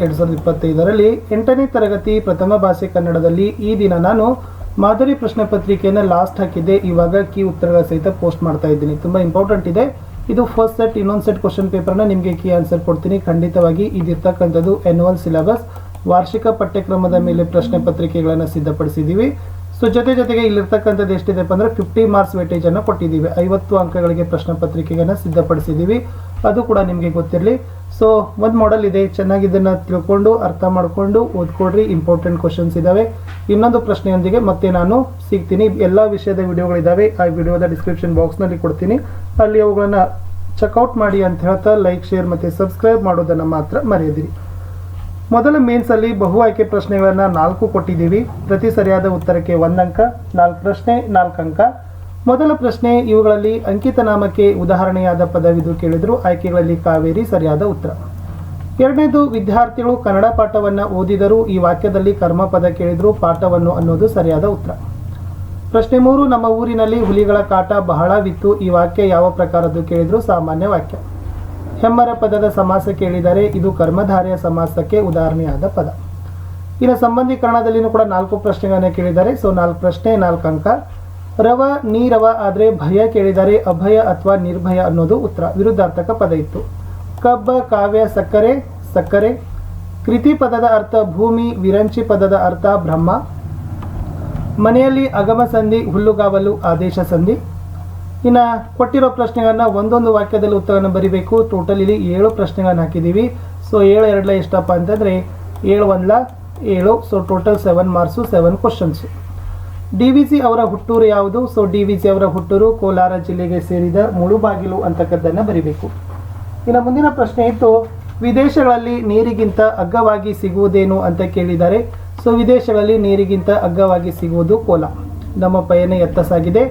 2025ರಲ್ಲಿ 8ನೇ ತರಗತಿ ಪ್ರಥಮ ಭಾಷೆ ಕನ್ನಡದಲ್ಲಿ ಈ ದಿನ ನಾನು ಮಾದರಿ ಪ್ರಶ್ನೆ ಪತ್ರಿಕೆಯನ್ನು ಲಾಸ್ಟ್ ಹಾಕಿದ್ದೆ. ಇವಾಗ ಕೀ ಉತ್ತರಗಳ ಸಹಿತ ಪೋಸ್ಟ್ ಮಾಡ್ತಾ ಇದ್ದೀನಿ. ತುಂಬ ಇಂಪಾರ್ಟೆಂಟ್ ಇದೆ ಇದು. ಫಸ್ಟ್ ಸೆಟ್, ಇನ್ನೊಂದು ಸೆಟ್ ಕ್ವಶನ್ ಪೇಪರ್ನ ನಿಮಗೆ ಕೀ ಆನ್ಸರ್ ಕೊಡ್ತೀನಿ. ಖಂಡಿತವಾಗಿ ಇದಿರ್ತಕ್ಕಂಥದ್ದು ಆನ್ಯುವಲ್ ಸಿಲೆಬಸ್, ವಾರ್ಷಿಕ ಪಠ್ಯಕ್ರಮದ ಮೇಲೆ ಪ್ರಶ್ನೆ ಪತ್ರಿಕೆಗಳನ್ನು ಸಿದ್ಧಪಡಿಸಿದ್ದೀವಿ. ಸೊ ಜೊತೆಗೆ ಇಲ್ಲಿರ್ತಕ್ಕಂಥದ್ದು ಎಷ್ಟಿದೆಪ್ಪ ಅಂದರೆ 50 ಮಾರ್ಕ್ಸ್ ವೇಟೇಜನ್ನು ಕೊಟ್ಟಿದ್ದೀವಿ. 50 ಅಂಕಗಳಿಗೆ ಪ್ರಶ್ನೆ ಪತ್ರಿಕೆಯನ್ನು ಸಿದ್ಧಪಡಿಸಿದ್ದೀವಿ. ಅದು ಕೂಡ ನಿಮಗೆ ಗೊತ್ತಿರಲಿ. ಸೊ ಒಂದು ಮಾಡೆಲ್ ಇದೆ, ಚೆನ್ನಾಗಿ ಇದನ್ನು ತಿಳ್ಕೊಂಡು ಅರ್ಥ ಮಾಡಿಕೊಂಡು ಓದ್ಕೊಡ್ರಿ. ಇಂಪಾರ್ಟೆಂಟ್ ಕ್ವಶನ್ಸ್ ಇದ್ದಾವೆ. ಇನ್ನೊಂದು ಪ್ರಶ್ನೆಯೊಂದಿಗೆ ಮತ್ತೆ ನಾನು ಸಿಗ್ತೀನಿ. ಎಲ್ಲ ವಿಷಯದ ವಿಡಿಯೋಗಳಿದ್ದಾವೆ, ಆ ವಿಡಿಯೋದ ಡಿಸ್ಕ್ರಿಪ್ಷನ್ ಬಾಕ್ಸ್ನಲ್ಲಿ ಕೊಡ್ತೀನಿ. ಅಲ್ಲಿ ಅವುಗಳನ್ನು ಚೆಕ್ಔಟ್ ಮಾಡಿ ಅಂತ ಹೇಳ್ತಾ ಲೈಕ್, ಶೇರ್ ಮತ್ತು ಸಬ್ಸ್ಕ್ರೈಬ್ ಮಾಡೋದನ್ನು ಮಾತ್ರ ಮರೆಯದಿರಿ. ಮೊದಲ ಮೇನ್ಸಲ್ಲಿ ಬಹು ಆಯ್ಕೆ ಪ್ರಶ್ನೆಗಳನ್ನು 4 ಕೊಟ್ಟಿದ್ದೀವಿ. ಪ್ರತಿ ಸರಿಯಾದ ಉತ್ತರಕ್ಕೆ 1 ಅಂಕ. 4 ಪ್ರಶ್ನೆ 4 ಅಂಕ. ಮೊದಲ ಪ್ರಶ್ನೆ, ಇವುಗಳಲ್ಲಿ ಅಂಕಿತ ನಾಮಕ್ಕೆ ಉದಾಹರಣೆಯಾದ ಪದವಿದು ಕೇಳಿದ್ರು. ಆಯ್ಕೆಗಳಲ್ಲಿ ಕಾವೇರಿ ಸರಿಯಾದ ಉತ್ತರ. ಎರಡನೇದು, ವಿದ್ಯಾರ್ಥಿಗಳು ಕನ್ನಡ ಪಾಠವನ್ನು ಓದಿದರು. ಈ ವಾಕ್ಯದಲ್ಲಿ ಕರ್ಮಪದ ಕೇಳಿದ್ರು. ಪಾಠವನ್ನು ಅನ್ನೋದು ಸರಿಯಾದ ಉತ್ತರ. ಪ್ರಶ್ನೆ 3, ನಮ್ಮ ಊರಿನಲ್ಲಿ ಹುಲಿಗಳ ಕಾಟ ಬಹಳವಿತ್ತು. ಈ ವಾಕ್ಯ ಯಾವ ಪ್ರಕಾರದ್ದು ಕೇಳಿದ್ರು. ಸಾಮಾನ್ಯ ವಾಕ್ಯ. ಹೆಮ್ಮರ ಪದದ ಸಮಾಸ ಕೇಳಿದರೆ. ಇದು ಕರ್ಮಧಾರೆಯ ಸಮಾಸಕ್ಕೆ ಉದಾಹರಣೆಯಾದ ಪದ. ಇನ್ನು ಸಂಬಂಧೀಕರಣದಲ್ಲಿನೂ ಕೂಡ 4 ಪ್ರಶ್ನೆಗಳನ್ನು ಕೇಳಿದ್ದಾರೆ. ಸೊ 4 ಪ್ರಶ್ನೆ 4 ಅಂಕ. ರವ ನೀರವ ಆದರೆ ಭಯ ಕೇಳಿದರೆ. ಅಭಯ ಅಥವಾ ನಿರ್ಭಯ ಅನ್ನೋದು ಉತ್ತರ. ವಿರುದ್ಧಾರ್ಥಕ ಪದ ಇತ್ತು. ಕಬ್ಬ, ಕಾವ್ಯ, ಸಕ್ಕರೆ ಸಕ್ಕರೆ. ಕೃತಿ ಪದದ ಅರ್ಥ ಭೂಮಿ. ವಿರಂಚಿ ಪದದ ಅರ್ಥ ಬ್ರಹ್ಮ. ಮನೆಯಲ್ಲಿ ಅಗಮ ಸಂಧಿ, ಹುಲ್ಲುಗಾವಲು ಆದೇಶ ಸಂಧಿ. ಇನ್ನು ಕೊಟ್ಟಿರೋ ಪ್ರಶ್ನೆಗಳನ್ನ ಒಂದೊಂದು ವಾಕ್ಯದಲ್ಲಿ ಉತ್ತರವನ್ನು ಬರೀಬೇಕು. ಟೋಟಲ್ ಇಲ್ಲಿ 7 ಪ್ರಶ್ನೆಗಳನ್ನು ಹಾಕಿದ್ದೀವಿ. ಸೊ 7 2 ಎಷ್ಟಪ್ಪ ಅಂತಂದರೆ 7 1 7. So total 7 marks, 7 questions. DVC ಅವರ ಹುಟ್ಟೂರು ಯಾವುದು. ಸೊ DVC ಅವರ ಹುಟ್ಟೂರು ಕೋಲಾರ ಜಿಲ್ಲೆಗೆ ಸೇರಿದ ಮುಳುಬಾಗಿಲು ಅಂತಕ್ಕದ್ದನ್ನು ಬರೀಬೇಕು. ಇನ್ನು ಮುಂದಿನ ಪ್ರಶ್ನೆ ಇತ್ತು, ವಿದೇಶಗಳಲ್ಲಿ ನೀರಿಗಿಂತ ಅಗ್ಗವಾಗಿ ಸಿಗುವುದೇನು ಅಂತ ಕೇಳಿದ್ದಾರೆ. ಸೊ ವಿದೇಶಗಳಲ್ಲಿ ನೀರಿಗಿಂತ ಅಗ್ಗವಾಗಿ ಸಿಗುವುದು ಕೋಲ. ನಮ್ಮ ಪಯಣ ಎತ್ತ ಸಾಗಿದೆ.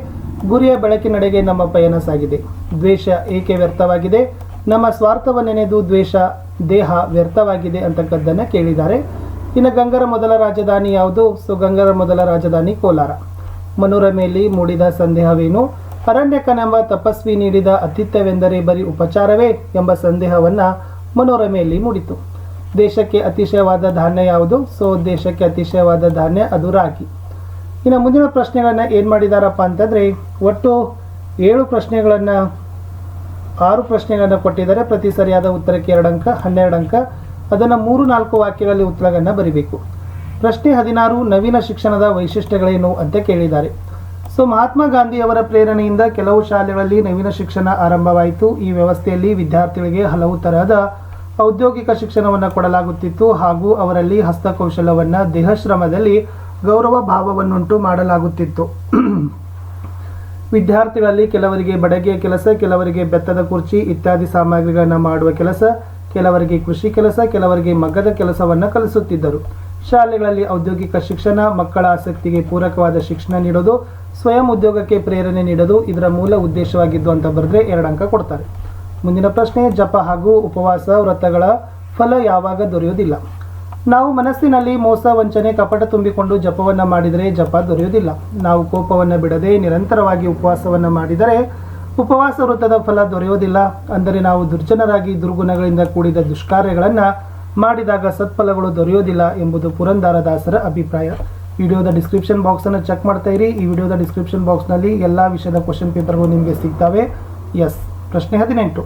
ಗುರಿಯ ಬೆಳಕಿನೆಡೆಗೆ ನಮ್ಮ ಪಯಣ ಸಾಗಿದೆ. ದ್ವೇಷ ಏಕೆ ವ್ಯರ್ಥವಾಗಿದೆ. ನಮ್ಮ ಸ್ವಾರ್ಥವನ್ನೆನೆದು ದ್ವೇಷ ದೇಹ ವ್ಯರ್ಥವಾಗಿದೆ ಅಂತಕ್ಕದ್ದನ್ನು ಕೇಳಿದ್ದಾರೆ. ಇನ್ನು ಗಂಗರ ಮೊದಲ ರಾಜಧಾನಿ ಯಾವುದು. ಸೊ ಗಂಗರ ಮೊದಲ ರಾಜಧಾನಿ ಕೋಲಾರ. ಮನೋರಮೆಯಲ್ಲಿ ಮೂಡಿದ ಸಂದೇಹವೇನು. ಅರಣ್ಯಕನೆಂಬ ತಪಸ್ವಿ ನೀಡಿದ ಅತಿಥ್ಯವೆಂದರೆ ಬರೀ ಉಪಚಾರವೇ ಎಂಬ ಸಂದೇಹವನ್ನು ಮನೋರಮೆಯಲ್ಲಿ ಮೂಡಿತು. ದೇಶಕ್ಕೆ ಅತಿಶಯವಾದ ಧಾನ್ಯ ಯಾವುದು. ಸೊ ದೇಶಕ್ಕೆ ಅತಿಶಯವಾದ ಧಾನ್ಯ ಅದು ರಾಗಿ. ಇನ್ನು ಮುಂದಿನ ಪ್ರಶ್ನೆಗಳನ್ನು ಏನು ಮಾಡಿದಾರಪ್ಪ ಅಂತಂದರೆ ಒಟ್ಟು 7 ಪ್ರಶ್ನೆಗಳನ್ನು 6 ಪ್ರಶ್ನೆಗಳನ್ನು ಕೊಟ್ಟಿದ್ದಾರೆ. ಪ್ರತಿ ಸರಿಯಾದ ಉತ್ತರಕ್ಕೆ 2 ಅಂಕ, 12 ಅಂಕ. ಅದನ್ನು 3-4 ವಾಕ್ಯಗಳಲ್ಲಿ ಉತ್ತರಗಳನ್ನು ಬರೀಬೇಕು. ಪ್ರಶ್ನೆ 16, ನವೀನ ಶಿಕ್ಷಣದ ವೈಶಿಷ್ಟ್ಯಗಳೇನು ಅಂತ ಕೇಳಿದ್ದಾರೆ. ಸೊ ಮಹಾತ್ಮ ಗಾಂಧಿಯವರ ಪ್ರೇರಣೆಯಿಂದ ಕೆಲವು ಶಾಲೆಗಳಲ್ಲಿ ನವೀನ ಶಿಕ್ಷಣ ಆರಂಭವಾಯಿತು. ಈ ವ್ಯವಸ್ಥೆಯಲ್ಲಿ ವಿದ್ಯಾರ್ಥಿಗಳಿಗೆ ಹಲವು ತರಹದ ಔದ್ಯೋಗಿಕ ಶಿಕ್ಷಣವನ್ನು ಕೊಡಲಾಗುತ್ತಿತ್ತು ಹಾಗೂ ಅವರಲ್ಲಿ ಹಸ್ತಕೌಶಲವನ್ನು, ದೇಹಶ್ರಮದಲ್ಲಿ ಗೌರವ ಭಾವವನ್ನುಂಟು ಮಾಡಲಾಗುತ್ತಿತ್ತು. ವಿದ್ಯಾರ್ಥಿಗಳಲ್ಲಿ ಕೆಲವರಿಗೆ ಬಡಗಿಯ ಕೆಲಸ, ಕೆಲವರಿಗೆ ಬೆತ್ತದ ಕುರ್ಚಿ ಇತ್ಯಾದಿ ಸಾಮಗ್ರಿಗಳನ್ನು ಮಾಡುವ ಕೆಲಸ, ಕೆಲವರಿಗೆ ಕೃಷಿ ಕೆಲಸ, ಕೆಲವರಿಗೆ ಮಗ್ಗದ ಕೆಲಸವನ್ನು ಕಲಿಸುತ್ತಿದ್ದರು. ಶಾಲೆಗಳಲ್ಲಿ ಔದ್ಯೋಗಿಕ ಶಿಕ್ಷಣ, ಮಕ್ಕಳ ಆಸಕ್ತಿಗೆ ಪೂರಕವಾದ ಶಿಕ್ಷಣ ನೀಡೋದು, ಸ್ವಯಂ ಉದ್ಯೋಗಕ್ಕೆ ಪ್ರೇರಣೆ ನೀಡೋದು ಇದರ ಮೂಲ ಉದ್ದೇಶವಾಗಿದ್ದು ಅಂತ ಬರೆದ್ರೆ 2 ಅಂಕ ಕೊಡ್ತಾರೆ. ಮುಂದಿನ ಪ್ರಶ್ನೆ, ಜಪ ಹಾಗೂ ಉಪವಾಸ ವ್ರತಗಳ ಫಲ ಯಾವಾಗ ದೊರೆಯುವುದಿಲ್ಲ. ನಾವು ಮನಸ್ಸಿನಲ್ಲಿ ಮೋಸ, ವಂಚನೆ, ಕಪಟ ತುಂಬಿಕೊಂಡು ಜಪವನ್ನು ಮಾಡಿದರೆ ಜಪ ದೊರೆಯುವುದಿಲ್ಲ. ನಾವು ಕೋಪವನ್ನು ಬಿಡದೆ ನಿರಂತರವಾಗಿ ಉಪವಾಸವನ್ನು ಮಾಡಿದರೆ ಉಪವಾಸ ವೃತ್ತದ ಫಲ ದೊರೆಯುವುದಿಲ್ಲ. ಅಂದರೆ ನಾವು ದುರ್ಜನರಾಗಿ ದುರ್ಗುಣಗಳಿಂದ ಕೂಡಿದ ದುಷ್ಕಾರ್ಯಗಳನ್ನು ಮಾಡಿದಾಗ ಸತ್ಫಲಗಳು ದೊರೆಯುವುದಿಲ್ಲ ಎಂಬುದು ಪುರಂದರದಾಸರ ಅಭಿಪ್ರಾಯ. ವಿಡಿಯೋದ ಡಿಸ್ಕ್ರಿಪ್ಷನ್ ಬಾಕ್ಸನ್ನು ಚೆಕ್ ಮಾಡ್ತಾ ಇರಿ. ಈ ವಿಡಿಯೋದ ಡಿಸ್ಕ್ರಿಪ್ಷನ್ ಬಾಕ್ಸ್ನಲ್ಲಿ ಎಲ್ಲ ವಿಷಯದ ಕ್ವಶನ್ ಪೇಪರ್ಗಳು ನಿಮಗೆ ಸಿಗ್ತವೆ. ಎಸ್. ಪ್ರಶ್ನೆ 18,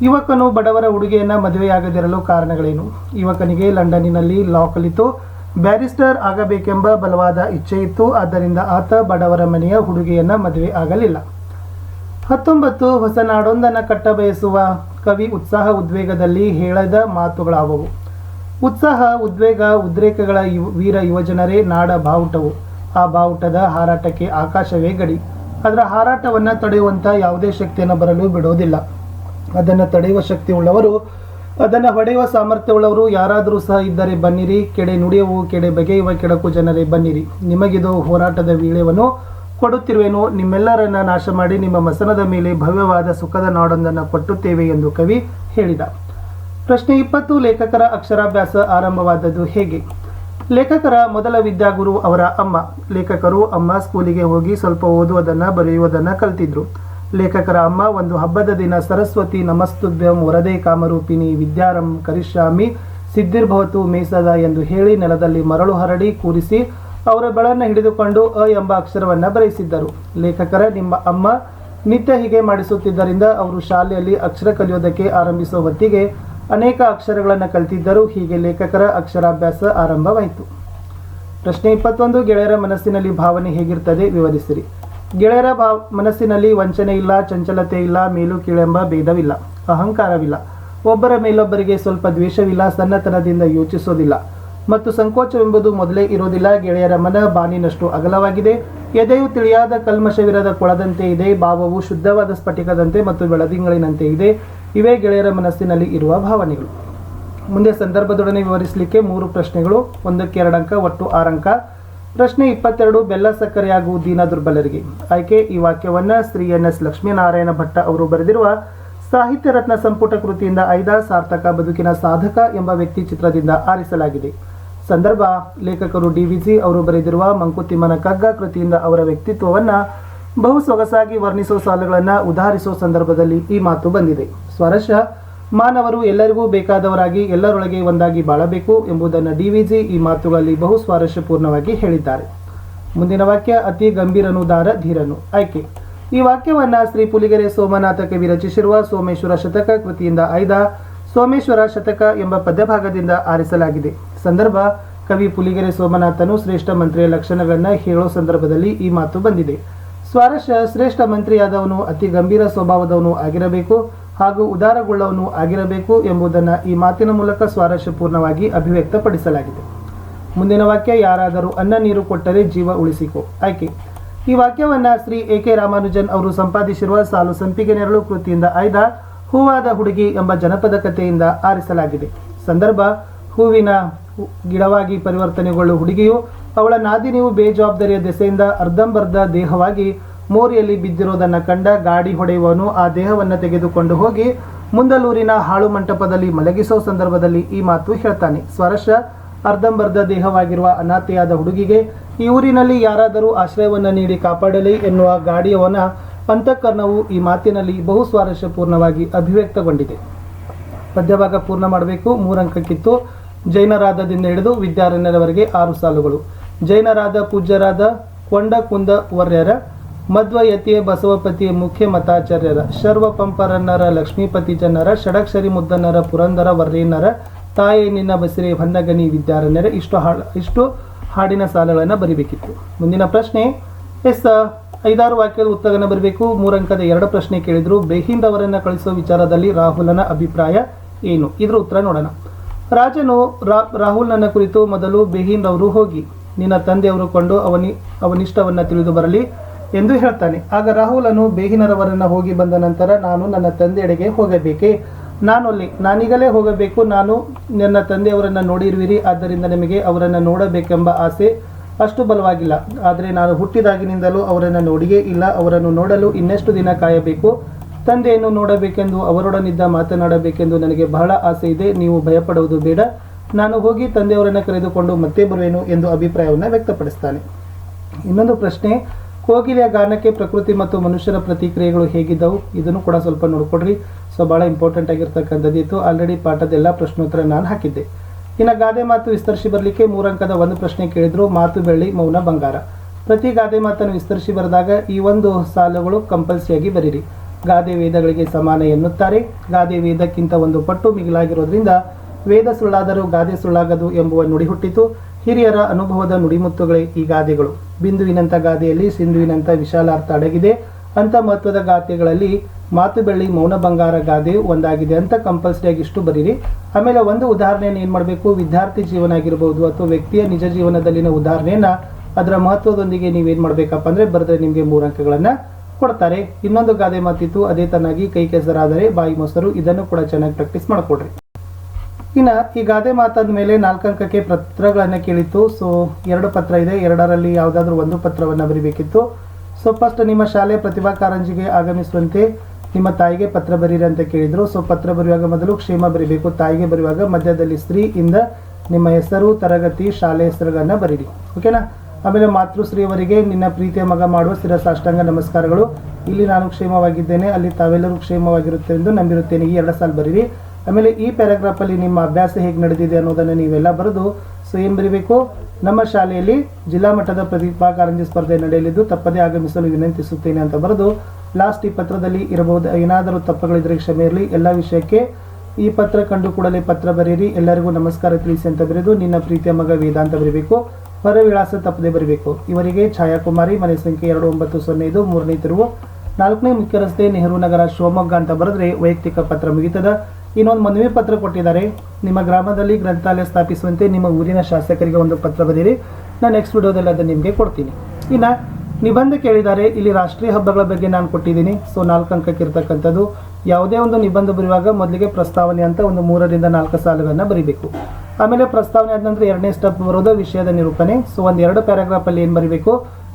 ಯುವಕನು ಬಡವರ ಹುಡುಗಿಯನ್ನು ಮದುವೆಯಾಗದಿರಲು ಕಾರಣಗಳೇನು. ಯುವಕನಿಗೆ ಲಂಡನ್ನಿನಲ್ಲಿ ಲಾ ಕಲಿತು ಬ್ಯಾರಿಸ್ಟರ್ ಆಗಬೇಕೆಂಬ ಬಲವಾದ ಇಚ್ಛೆ ಇತ್ತು. ಆದ್ದರಿಂದ ಆತ ಬಡವರ ಮನೆಯ ಹುಡುಗಿಯನ್ನು ಮದುವೆ ಆಗಲಿಲ್ಲ. 19, ಹೊಸ ನಾಡೊಂದನ್ನು ಕಟ್ಟ ಬಯಸುವ ಕವಿ ಉತ್ಸಾಹ ಉದ್ವೇಗದಲ್ಲಿ ಹೇಳಿದ ಮಾತುಗಳಾವವು. ಉತ್ಸಾಹ, ಉದ್ವೇಗ, ಉದ್ರೇಕಗಳ ವೀರ ಯುವಜನರೇ ನಾಡ ಬಾವುಟವು. ಆ ಬಾವುಟದ ಹಾರಾಟಕ್ಕೆ ಆಕಾಶವೇ ಗಡಿ. ಅದರ ಹಾರಾಟವನ್ನು ತಡೆಯುವಂಥ ಯಾವುದೇ ಶಕ್ತಿಯನ್ನು ಬರಲು ಬಿಡೋದಿಲ್ಲ. ಅದನ್ನು ತಡೆಯುವ ಶಕ್ತಿ ಉಳ್ಳವರು, ಅದನ್ನು ಹೊಡೆಯುವ ಸಾಮರ್ಥ್ಯವುಳ್ಳವರು ಯಾರಾದರೂ ಸಹ ಇದ್ದರೆ ಬನ್ನಿರಿ. ಕೆಡೆ ನುಡಿಯವು, ಕೆಡೆ ಬಗೆಯುವ ಕೆಡಕು ಜನರೇ ಬನ್ನಿರಿ. ನಿಮಗಿದು ಹೋರಾಟದ ವೀಳ್ಯವನ್ನು ಕೊಡುತ್ತಿರುವೆನು. ನಿಮ್ಮೆಲ್ಲರನ್ನ ನಾಶ ಮಾಡಿ ನಿಮ್ಮ ಮಸನದ ಮೇಲೆ ಭವ್ಯವಾದ ಸುಖದ ನಾಡೊಂದನ್ನು ಕಟ್ಟುತ್ತೇವೆ ಎಂದು ಕವಿ ಹೇಳಿದ. ಪ್ರಶ್ನೆ 20, ಲೇಖಕರ ಅಕ್ಷರಾಭ್ಯಾಸ ಆರಂಭವಾದದ್ದು ಹೇಗೆ. ಲೇಖಕರ ಮೊದಲ ವಿದ್ಯಾಗುರು ಅವರ ಅಮ್ಮ. ಲೇಖಕರು ಅಮ್ಮ ಸ್ಕೂಲಿಗೆ ಹೋಗಿ ಸ್ವಲ್ಪ ಓದುವುದನ್ನು ಬರೆಯುವುದನ್ನು ಕಲ್ತಿದ್ರು. ಲೇಖಕರ ಅಮ್ಮ ಒಂದು ಹಬ್ಬದ ದಿನ ಸರಸ್ವತಿ ನಮಸ್ತುಭ್ಯಂ ವರದೇ ಕಾಮರೂಪಿಣಿ ವಿದ್ಯಾರಂ ಕರಿಷ್ಯಾಮಿ ಸಿದ್ಧಿರ್ಭವತು ಮೇಸದ ಎಂದು ಹೇಳಿ ನೆಲದಲ್ಲಿ ಮರಳು ಹರಡಿ ಕೂರಿಸಿ ಅವರ ಬೆಳನ್ನು ಹಿಡಿದುಕೊಂಡು ಅ ಎಂಬ ಅಕ್ಷರವನ್ನು ಬರೆಯಿಸಿದ್ದರು. ಲೇಖಕರ ನಿಮ್ಮ ಅಮ್ಮ ನಿತ್ಯ ಹೀಗೆ ಮಾಡಿಸುತ್ತಿದ್ದರಿಂದ ಅವರು ಶಾಲೆಯಲ್ಲಿ ಅಕ್ಷರ ಕಲಿಯೋದಕ್ಕೆ ಆರಂಭಿಸುವ ಹೊತ್ತಿಗೆ ಅನೇಕ ಅಕ್ಷರಗಳನ್ನು ಕಲಿತಿದ್ದರು. ಹೀಗೆ ಲೇಖಕರ ಅಕ್ಷರಾಭ್ಯಾಸ ಆರಂಭವಾಯಿತು. ಪ್ರಶ್ನೆ 21. ಗೆಳೆಯರ ಮನಸ್ಸಿನಲ್ಲಿ ಭಾವನೆ ಹೇಗಿರ್ತದೆ ವಿವರಿಸಿರಿ. ಗೆಳೆಯರ ಮನಸ್ಸಿನಲ್ಲಿ ವಂಚನೆ ಇಲ್ಲ, ಚಂಚಲತೆ ಇಲ್ಲ, ಮೇಲು ಕೀಳೆಂಬ ಭೇದವಿಲ್ಲ, ಅಹಂಕಾರವಿಲ್ಲ, ಒಬ್ಬರ ಮೇಲೊಬ್ಬರಿಗೆ ಸ್ವಲ್ಪ ದ್ವೇಷವಿಲ್ಲ, ಸಣ್ಣತನದಿಂದ ಯೋಚಿಸೋದಿಲ್ಲ ಮತ್ತು ಸಂಕೋಚವೆಂಬುದು ಮೊದಲೇ ಇರೋದಿಲ್ಲ. ಗೆಳೆಯರ ಮನ ಬಾನಿನಷ್ಟು ಅಗಲವಾಗಿದೆ. ಎದೆಯು ತಿಳಿಯಾದ ಕಲ್ಮಶವಿರದ ಕೊಳದಂತೆ ಇದೆ. ಭಾವವು ಶುದ್ಧವಾದ ಸ್ಫಟಿಕದಂತೆ ಮತ್ತು ಬೆಳದಿಂಗಳಿನಂತೆ ಇದೆ. ಇವೇ ಗೆಳೆಯರ ಮನಸ್ಸಿನಲ್ಲಿ ಇರುವ ಭಾವನೆಗಳು. ಮುಂದೆ ಸಂದರ್ಭದೊಡನೆ ವಿವರಿಸಲಿಕ್ಕೆ 3 ಪ್ರಶ್ನೆಗಳು, 1ಕ್ಕೆ 2 ಅಂಕ, ಒಟ್ಟು 6 ಅಂಕ. ಪ್ರಶ್ನೆ 22. ಬೆಲ್ಲ ಸಕ್ಕರೆಯಾಗು ದೀನ ದುರ್ಬಲರಿಗೆ. ಆಯ್ಕೆ ಈ ವಾಕ್ಯವನ್ನು ಶ್ರೀ NS ಲಕ್ಷ್ಮೀನಾರಾಯಣ ಭಟ್ಟ ಅವರು ಬರೆದಿರುವ ಸಾಹಿತ್ಯ ರತ್ನ ಸಂಪುಟ ಕೃತಿಯಿಂದ ಆಯ್ದ ಸಾರ್ಥಕ ಬದುಕಿನ ಸಾಧಕ ಎಂಬ ವ್ಯಕ್ತಿ ಚಿತ್ರದಿಂದ ಆರಿಸಲಾಗಿದೆ. ಸಂದರ್ಭ ಲೇಖಕರು DVG ಅವರು ಬರೆದಿರುವ ಮಂಕುತಿಮ್ಮನ ಕಗ್ಗ ಕೃತಿಯಿಂದ ಅವರ ವ್ಯಕ್ತಿತ್ವವನ್ನು ಬಹು ಸೊಗಸಾಗಿ ವರ್ಣಿಸುವ ಸಾಲುಗಳನ್ನು ಉದಾಹರಿಸುವ ಸಂದರ್ಭದಲ್ಲಿ ಈ ಮಾತು ಬಂದಿದೆ. ಸ್ವಾರಸ್ಯ, ಮಾನವರು ಎಲ್ಲರಿಗೂ ಬೇಕಾದವರಾಗಿ ಎಲ್ಲರೊಳಗೆ ಒಂದಾಗಿ ಬಾಳಬೇಕು ಎಂಬುದನ್ನು DVG ಈ ಮಾತುಗಳಲ್ಲಿ ಬಹು ಸ್ವಾರಸ್ಯಪೂರ್ಣವಾಗಿ ಹೇಳಿದ್ದಾರೆ. ಮುಂದಿನ ವಾಕ್ಯ ಅತಿ ಗಂಭೀರನುದಾರ ಧೀರನು. ಆಯ್ಕೆ ಈ ವಾಕ್ಯವನ್ನು ಶ್ರೀ ಪುಲಿಗೆರೆ ಸೋಮನಾಥ ಕವಿ ರಚಿಸಿರುವ ಸೋಮೇಶ್ವರ ಶತಕ ಕೃತಿಯಿಂದ ಆಯ್ದ ಸೋಮೇಶ್ವರ ಶತಕ ಎಂಬ ಪದ್ಯಭಾಗದಿಂದ ಆರಿಸಲಾಗಿದೆ. ಸಂದರ್ಭ ಕವಿ ಪುಲಿಗೆರೆ ಸೋಮನಾಥನು ಶ್ರೇಷ್ಠ ಮಂತ್ರಿಯ ಲಕ್ಷಣಗಳನ್ನು ಹೇಳೋ ಸಂದರ್ಭದಲ್ಲಿ ಈ ಮಾತು ಬಂದಿದೆ. ಸ್ವಾರಸ್ಯ, ಶ್ರೇಷ್ಠ ಮಂತ್ರಿಯಾದವನು ಅತಿ ಗಂಭೀರ ಸ್ವಭಾವದವನು ಆಗಿರಬೇಕು ಹಾಗೂ ಉದಾರಗೊಳ್ಳವನು ಆಗಿರಬೇಕು ಎಂಬುದನ್ನು ಈ ಮಾತಿನ ಮೂಲಕ ಸ್ವಾರಸ್ಯಪೂರ್ಣವಾಗಿ ಅಭಿವ್ಯಕ್ತಪಡಿಸಲಾಗಿದೆ. ಮುಂದಿನ ವಾಕ್ಯ ಯಾರಾದರೂ ಅನ್ನ ನೀರು ಕೊಟ್ಟರೆ ಜೀವ ಉಳಿಸಿಕೋ. ಆಯ್ಕೆ ಈ ವಾಕ್ಯವನ್ನು ಶ್ರೀ AK ರಾಮಾನುಜನ್ ಅವರು ಸಂಪಾದಿಸಿರುವ ಸಾಲು ಸಂಪಿಗೆ ನೆರಳು ಕೃತಿಯಿಂದ ಆಯ್ದ ಹೂವಾದ ಹುಡುಗಿ ಎಂಬ ಜನಪದ ಕಥೆಯಿಂದ ಆರಿಸಲಾಗಿದೆ. ಸಂದರ್ಭ ಹೂವಿನ ಗಿಡವಾಗಿ ಪರಿವರ್ತನೆಗೊಳ್ಳುವ ಹುಡುಗಿಯು ಅವಳ ನಾದಿನಿಯು ಬೇಜವಾಬ್ದಾರಿಯ ದೆಸೆಯಿಂದ ಅರ್ಧಂಬರ್ಧ ದೇಹವಾಗಿ ಮೋರಿಯಲ್ಲಿ ಬಿದ್ದಿರೋದನ್ನು ಕಂಡ ಗಾಡಿ ಹೊಡೆಯುವವನು ಆ ದೇಹವನ್ನು ತೆಗೆದುಕೊಂಡು ಹೋಗಿ ಮುಂದಲೂರಿನ ಹಾಳು ಮಂಟಪದಲ್ಲಿ ಮಲಗಿಸೋ ಸಂದರ್ಭದಲ್ಲಿ ಈ ಮಾತು ಹೇಳ್ತಾನೆ. ಸ್ವಾರಸ್ಯ, ಅರ್ಧಂಬರ್ಧ ದೇಹವಾಗಿರುವ ಅನಾಥೆಯಾದ ಹುಡುಗಿಗೆ ಈ ಊರಿನಲ್ಲಿ ಯಾರಾದರೂ ಆಶ್ರಯವನ್ನು ನೀಡಿ ಕಾಪಾಡಲಿ ಎನ್ನುವ ಗಾಡಿಯವನ ಅಂತಃಕರಣವು ಈ ಮಾತಿನಲ್ಲಿ ಬಹು ಸ್ವಾರಸ್ಯಪೂರ್ಣವಾಗಿ ಅಭಿವ್ಯಕ್ತಗೊಂಡಿದೆ. ಪದ್ಯಭಾಗ ಪೂರ್ಣ ಮಾಡಬೇಕು. 3 ಅಂಕಕ್ಕಿತ್ತು. ಜೈನರಾಧದಿಂದ ಹಿಡಿದು ವಿದ್ಯಾರಣ್ಯರವರೆಗೆ 6 ಸಾಲುಗಳು. ಜೈನರಾದ ಪೂಜ್ಯರಾದ ಕೊಂಡ ಕುಂದ ವರ್ಯರ ಮಧ್ವಯತಿಯ ಬಸವಪತಿಯ ಮುಖ್ಯ ಮತಾಚಾರ್ಯರ ಶರ್ವ ಪಂಪರನ್ನರ ಲಕ್ಷ್ಮೀಪತಿ ಜನರ ಷಡಕ್ಷರಿ ಮುದ್ದನ್ನರ ಪುರಂದರ ವರ್ರೇನರ ತಾಯಿ ನಿನ್ನ ಬಸಿರೆ ಹೊನ್ನಗನಿ ವಿದ್ಯಾರಣ್ಯರ ಇಷ್ಟು ಹಾಡಿನ ಸಾಲುಗಳನ್ನು ಬರಿಬೇಕಿತ್ತು. ಮುಂದಿನ ಪ್ರಶ್ನೆ 5-6 ವಾಕ್ಯದ ಉತ್ತರವನ್ನು ಬರಬೇಕು. 3 ಅಂಕದ 2 ಪ್ರಶ್ನೆ ಕೇಳಿದ್ರು. ಬೇಹಿಂದ್ ಅವರನ್ನು ಕಳಿಸುವ ವಿಚಾರದಲ್ಲಿ ರಾಹುಲನ ಅಭಿಪ್ರಾಯ ಏನು? ಇದರ ಉತ್ತರ ನೋಡೋಣ. ರಾಜನು ರಾಹುಲ್ನ ಕುರಿತು ಮೊದಲು ಬೇಹಿಂದ್ ಅವರು ಹೋಗಿ ನಿನ್ನ ತಂದೆಯವರು ಕೊಂಡು ಅವನಿಷ್ಟವನ್ನು ತಿಳಿದು ಬರಲಿ ಎಂದು ಹೇಳ್ತಾನೆ. ಆಗ ರಾಹುಲನು ಬೇಹಿನರವರನ್ನು ಹೋಗಿ ಬಂದ ನಂತರ ನಾನು ನನ್ನ ತಂದೆಯಡೆಗೆ ಹೋಗಬೇಕೇ? ನಾನೀಗಲೇ ಹೋಗಬೇಕು. ನಾನು ನನ್ನ ತಂದೆಯವರನ್ನು ನೋಡಿರುವಿರಿ, ಆದ್ದರಿಂದ ನಿಮಗೆ ಅವರನ್ನು ನೋಡಬೇಕೆಂಬ ಆಸೆ ಅಷ್ಟು ಬಲವಾಗಿಲ್ಲ. ಆದರೆ ನಾನು ಹುಟ್ಟಿದಾಗಿನಿಂದಲೂ ಅವರನ್ನು ನೋಡಿಯೇ ಇಲ್ಲ. ಅವರನ್ನು ನೋಡಲು ಇನ್ನೆಷ್ಟು ದಿನ ಕಾಯಬೇಕು? ತಂದೆಯನ್ನು ನೋಡಬೇಕೆಂದು ಅವರೊಡನಿದ್ದ ಮಾತನಾಡಬೇಕೆಂದು ನನಗೆ ಬಹಳ ಆಸೆ ಇದೆ. ನೀವು ಭಯಪಡುವುದು ಬೇಡ. ನಾನು ಹೋಗಿ ತಂದೆಯವರನ್ನು ಕರೆದುಕೊಂಡು ಮತ್ತೆ ಬರುವೆನು ಎಂದು ಅಭಿಪ್ರಾಯವನ್ನು ವ್ಯಕ್ತಪಡಿಸ್ತಾನೆ. ಇನ್ನೊಂದು ಪ್ರಶ್ನೆ, ಕೋಗಿಲೆಯ ಗಾನಕ್ಕೆ ಪ್ರಕೃತಿ ಮತ್ತು ಮನುಷ್ಯರ ಪ್ರತಿಕ್ರಿಯೆಗಳು ಹೇಗಿದ್ದವು? ಇದನ್ನು ಕೂಡ ಸ್ವಲ್ಪ ನೋಡ್ಕೊಡ್ರಿ. ಸೊ ಭಾಳ ಇಂಪಾರ್ಟೆಂಟ್ ಆಗಿರ್ತಕ್ಕಂಥದ್ದಿತ್ತು. ಆಲ್ರೆಡಿ ಪಾಠದ ಎಲ್ಲ ಪ್ರಶ್ನೋತ್ತರ ನಾನು ಹಾಕಿದ್ದೆ. ಇನ್ನು ಗಾದೆ ಮಾತು ವಿಸ್ತರಿಸಿ ಬರಲಿಕ್ಕೆ 3 ಅಂಕದ 1 ಪ್ರಶ್ನೆ ಕೇಳಿದ್ರು. ಮಾತು ಬೆಳ್ಳಿ, ಮೌನ ಬಂಗಾರ. ಪ್ರತಿ ಗಾದೆ ಮಾತನ್ನು ವಿಸ್ತರಿಸಿ ಬರೆದಾಗ ಈ ಒಂದು ಸಾಲುಗಳು ಕಂಪಲ್ಸರಿಯಾಗಿ ಬರೀರಿ. ಗಾದೆ ವೇದಗಳಿಗೆ ಸಮಾನ ಎನ್ನುತ್ತಾರೆ. ಗಾದೆ ವೇದಕ್ಕಿಂತ 1 ಪಟ್ಟು ಮಿಗಿಲಾಗಿರೋದ್ರಿಂದ ವೇದ ಸುಳ್ಳಾದರೂ ಗಾದೆ ಸುಳ್ಳಾಗದು ಎಂಬುವ ನುಡಿ ಹುಟ್ಟಿತು. ಹಿರಿಯರ ಅನುಭವದ ನುಡಿಮುತ್ತುಗಳೇ ಈ ಗಾದೆಗಳು. ಬಿಂದುವಿನಂಥ ಗಾದೆಯಲ್ಲಿ ಸಿಂಧುವಿನಂಥ ವಿಶಾಲಾರ್ಥ ಅಡಗಿದೆ. ಅಂಥ ಮಹತ್ವದ ಗಾದೆಗಳಲ್ಲಿ ಮಾತು ಬೆಳ್ಳಿ, ಮೌನ ಬಂಗಾರ ಗಾದೆಯು ಒಂದಾಗಿದೆ ಅಂತ ಕಂಪಲ್ಸರಿಯಾಗಿ ಇಷ್ಟು ಬರೀರಿ. ಆಮೇಲೆ ಒಂದು ಉದಾಹರಣೆಯನ್ನು ಏನು ಮಾಡಬೇಕು, ವಿದ್ಯಾರ್ಥಿ ಜೀವನ ಆಗಿರ್ಬೋದು ಅಥವಾ ವ್ಯಕ್ತಿಯ ನಿಜ ಜೀವನದಲ್ಲಿನ ಉದಾಹರಣೆಯನ್ನು ಅದರ ಮಹತ್ವದೊಂದಿಗೆ ನೀವೇನು ಮಾಡಬೇಕಪ್ಪ ಅಂದರೆ ಬರೆದ್ರೆ ನಿಮಗೆ 3 ಅಂಕಗಳನ್ನು ಕೊಡ್ತಾರೆ. ಇನ್ನೊಂದು ಗಾದೆ ಮಾತಿತ್ತು, ಅದೇ ತನ್ನಾಗಿ ಕೈ ಕೆಸರಾದರೆ ಬಾಯಿ ಮೊಸರು. ಇದನ್ನು ಕೂಡ ಚೆನ್ನಾಗಿ ಪ್ರಾಕ್ಟೀಸ್ ಮಾಡಿಕೊಡ್ರಿ. ಇನ್ನು ಈ ಗಾದೆ ಮಾತಾದ ಮೇಲೆ 4 ಅಂಕಕ್ಕೆ ಪತ್ರಗಳನ್ನು ಕೇಳಿತ್ತು. ಸೊ 2 ಪತ್ರ ಇದೆ. 2ರಲ್ಲಿ ಯಾವುದಾದ್ರೂ 1 ಪತ್ರವನ್ನು ಬರೀಬೇಕಿತ್ತು. ಸೊ ಫಸ್ಟ್ ನಿಮ್ಮ ಶಾಲೆ ಪ್ರತಿಭಾ ಕಾರಂಜಿಗೆ ಆಗಮಿಸುವಂತೆ ನಿಮ್ಮ ತಾಯಿಗೆ ಪತ್ರ ಬರೀರಿ ಅಂತ ಕೇಳಿದರು. ಸೊ ಪತ್ರ ಬರೆಯುವಾಗ ಮೊದಲು ಕ್ಷೇಮ ಬರೀಬೇಕು. ತಾಯಿಗೆ ಬರೆಯುವಾಗ ಮಧ್ಯದಲ್ಲಿ ಶ್ರೀ ಇಂದ ನಿಮ್ಮ ಹೆಸರು, ತರಗತಿ, ಶಾಲೆ ಹೆಸರುಗಳನ್ನು ಬರೀರಿ. ಓಕೆನಾ? ಆಮೇಲೆ ಮಾತೃಶ್ರೀಯವರಿಗೆ ನಿನ್ನ ಪ್ರೀತಿಯ ಮಗ ಮಾಡುವ ಶಿರಸಾಷ್ಟಾಂಗ ನಮಸ್ಕಾರಗಳು. ಇಲ್ಲಿ ನಾನು ಕ್ಷೇಮವಾಗಿದ್ದೇನೆ, ಅಲ್ಲಿ ತಾವೆಲ್ಲರೂ ಕ್ಷೇಮವಾಗಿರುತ್ತೆ ಎಂದು ನಂಬಿರುತ್ತೇನೆ. ಈ 2 ಸಾಲು ಬರೀರಿ. ಆಮೇಲೆ ಈ ಪ್ಯಾರಾಗ್ರಾಫಲ್ಲಿ ನಿಮ್ಮ ಅಭ್ಯಾಸ ಹೇಗೆ ನಡೆದಿದೆ ಅನ್ನೋದನ್ನು ನೀವೆಲ್ಲ ಬರೆದು ಸೊ ಏನು ಬರೀಬೇಕು, ನಮ್ಮ ಶಾಲೆಯಲ್ಲಿ ಜಿಲ್ಲಾ ಮಟ್ಟದ ಪ್ರತಿಭಾ ಕಾರಂಜಿ ಸ್ಪರ್ಧೆ ನಡೆಯಲಿದ್ದು ತಪ್ಪದೇ ಆಗಮಿಸಲು ವಿನಂತಿಸುತ್ತೇನೆ ಅಂತ ಬರೆದು ಲಾಸ್ಟ್ ಈ ಪತ್ರದಲ್ಲಿ ಇರಬಹುದು ಏನಾದರೂ ತಪ್ಪುಗಳಿದ್ರೆ ಕ್ಷಮೆ ಇರಲಿ, ಎಲ್ಲ ವಿಷಯಕ್ಕೆ ಈ ಪತ್ರ ಕಂಡು ಕೂಡಲೇ ಪತ್ರ ಬರೆಯಿರಿ, ಎಲ್ಲರಿಗೂ ನಮಸ್ಕಾರ ತಿಳಿಸಿ ಅಂತ ಬರೆದು ನಿನ್ನ ಪ್ರೀತಿಯ ಮಗ ವೇದ ಅಂತ ಬರೀಬೇಕು. ಹೊರ ವಿಳಾಸ ತಪ್ಪದೆ ಬರೀಬೇಕು. ಇವರಿಗೆ ಛಾಯಾಕುಮಾರಿ, ಮನೆ ಸಂಖ್ಯೆ 2905, 3ನೇ ತಿರುವು, 4ನೇ ಮುಖ್ಯ ರಸ್ತೆ, ನೆಹರು ನಗರ, ಶಿವಮೊಗ್ಗ ಅಂತ ಬರೆದ್ರೆ ವೈಯಕ್ತಿಕ ಪತ್ರ ಮುಗಿತದ. ಇನ್ನೊಂದು ಮನವಿ ಪತ್ರ ಕೊಟ್ಟಿದ್ದಾರೆ, ನಿಮ್ಮ ಗ್ರಾಮದಲ್ಲಿ ಗ್ರಂಥಾಲಯ ಸ್ಥಾಪಿಸುವಂತೆ ನಿಮ್ಮ ಊರಿನ ಶಾಸಕರಿಗೆ ಒಂದು ಪತ್ರ ಬರೀರಿ. ನಾನು ನೆಕ್ಸ್ಟ್ ವಿಡಿಯೋದಲ್ಲಿ ಅದನ್ನು ನಿಮಗೆ ಕೊಡ್ತೀನಿ. ಇನ್ನು ನಿಬಂಧ ಕೇಳಿದ್ದಾರೆ, ಇಲ್ಲಿ ರಾಷ್ಟ್ರೀಯ ಹಬ್ಬಗಳ ಬಗ್ಗೆ ನಾನು ಕೊಟ್ಟಿದ್ದೀನಿ. ಸೊ 4 ಅಂಕಕ್ಕೆ ಇರ್ತಕ್ಕಂಥದ್ದು. ಯಾವುದೇ ಒಂದು ನಿಬಂಧ ಬರೆಯುವಾಗ ಮೊದಲಿಗೆ ಪ್ರಸ್ತಾವನೆ ಅಂತ ಒಂದು 3 ರಿಂದ 4 ಸಾಲುಗಳನ್ನು ಬರೀಬೇಕು. ಆಮೇಲೆ ಪ್ರಸ್ತಾವನೆ ಆದ ನಂತರ 2ನೇ ಸ್ಟೆಪ್ ಬರೋದು ವಿಷಯದ ನಿರೂಪಣೆ. ಸೊ ಒಂದು 2 ಪ್ಯಾರಾಗ್ರಾಫಲ್ಲಿ ಏನು ಬರೀಬೇಕು,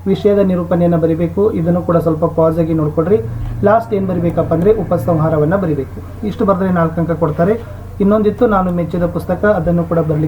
ವಿಷಯದ ನಿರೂಪಣೆಯನ್ನು ಬರೀಬೇಕು. ಇದನ್ನು ಕೂಡ ಸ್ವಲ್ಪ ಪಾಸ್ ಆಗಿ ನೋಡ್ಕೊಡ್ರಿ. ಲಾಸ್ಟ್ ಏನು ಬರೀಬೇಕಪ್ಪ ಅಂದರೆ ಉಪಸಂಹಾರವನ್ನು ಬರೀಬೇಕು. ಇಷ್ಟು ಬರೆದ್ರೆ 4 ಅಂಕ ಕೊಡ್ತಾರೆ. ಇನ್ನೊಂದಿತ್ತು ನಾನು ಮೆಚ್ಚಿದ ಪುಸ್ತಕ, ಅದನ್ನು ಕೂಡ ಬರಲಿಕ್ಕೆ